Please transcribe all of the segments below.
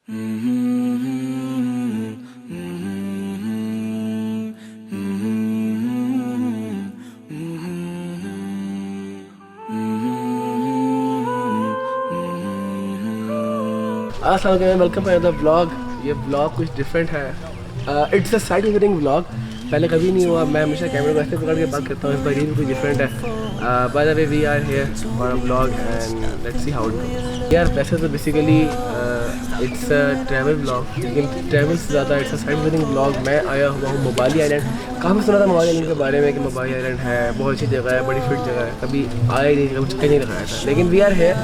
अस्सलाम वालेकुम, welcome to another vlog. ये व्लॉग कुछ डिफरेंट है। It's a sight visiting vlog. पहले कभी नहीं हुआ। मैं हमेशा कैमरे को ऐसे पकड़ के बात करता हूँ, इस बार ये भी कुछ डिफरेंट है। By the way we are here for a vlog and let's see how it goes. यार वैसे तो basically it's a travel vlog, लेकिन ट्रैवल से ज़्यादा it's a sight visiting vlog. मैं आया हुआ हूँ मोबाली आइलैंड। काफ़ी सुना था मोबाली आइलैंड के बारे में कि मोबाली आइलैंड है, बहुत अच्छी जगह है, बड़ी फिट जगह है। कभी आया ही नहीं, कभी चक्कर नहीं लगाया था, लेकिन we are here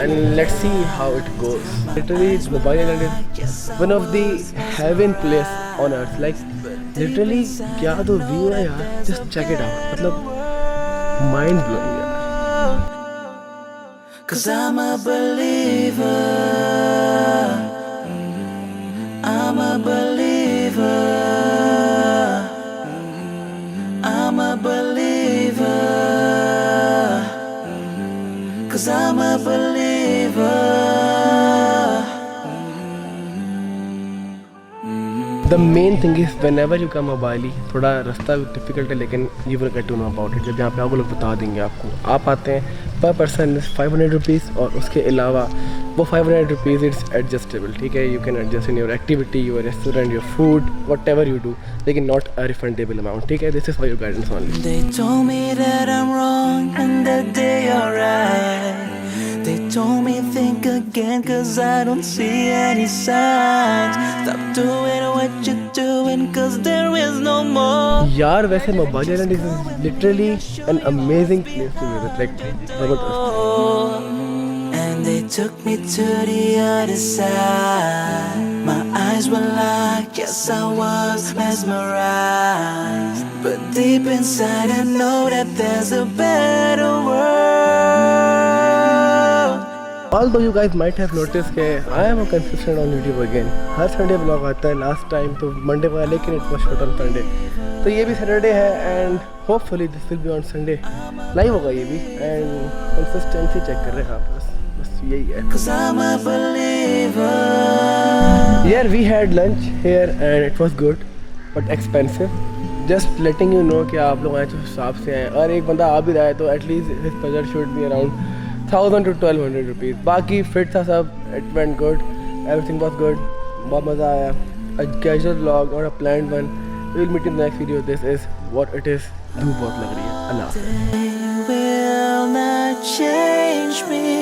and let's see how it goes. Literally, Mobile Island is one of the heaven place on earth. Like literally, क्या तो view है यार. Just check it out. मतलब mind blowing यार. 'Cause I'm a believer. I'm a believer. I'm a believer. 'Cause I'm a believer. The main thing is whenever you come Mobali, थोड़ा रास्ता difficult है, लेकिन you will get to know about it. जब यहाँ पे आप लोग बता देंगे आपको। आप आते हैं पर पर्सन 500 रुपीज़, और उसके अलावा वो 500 रुपीज़ इट्स एडजस्टेबल, ठीक है। You can adjust in your activity, your restaurant, your food, what ever you do, लेकिन नॉट अ रिफंडेबल अमाउंट, ठीक है। This is for your guidance only. They told me that I'm wrong and that they are right. They told me think again 'cause I don't see any signs. Stop doing what you're doing 'cause there is no more. यार वैसे mobile island is literally an amazing place to visit, like जबरदस्त। And they took me to the other side. My eyes were locked, yes I was mesmerized. But deep inside I know that there's a better world. Although you guys might have noticed कि I am consistent on YouTube again. Her Sunday blog आता है। Last time तो Monday को आया, लेकिन it was shot on Sunday, तो ये भी सैटरडे है and hopefully this will be on Sunday. Live होगा ये भी, एंड कंसिस्टेंसी चेक कर रहे हैं आप, बस यही है। 'Cause I'm a believer. यार we had lunch here and it was good but expensive. Just letting you know कि आप लोग आए तो हिसाब से आए, और एक बंदा आ भी रहा है तो at least his budget should be around 1000 to 1200 rupees. बाकी फिट था सब, it went good, everything was good, बहुत मज़ा आया। अ कैजुअल व्लॉग और a planned one. We will meet in the next video. This is what it is. धूप बहुत लग रही है। अल्लाह। They will not change me.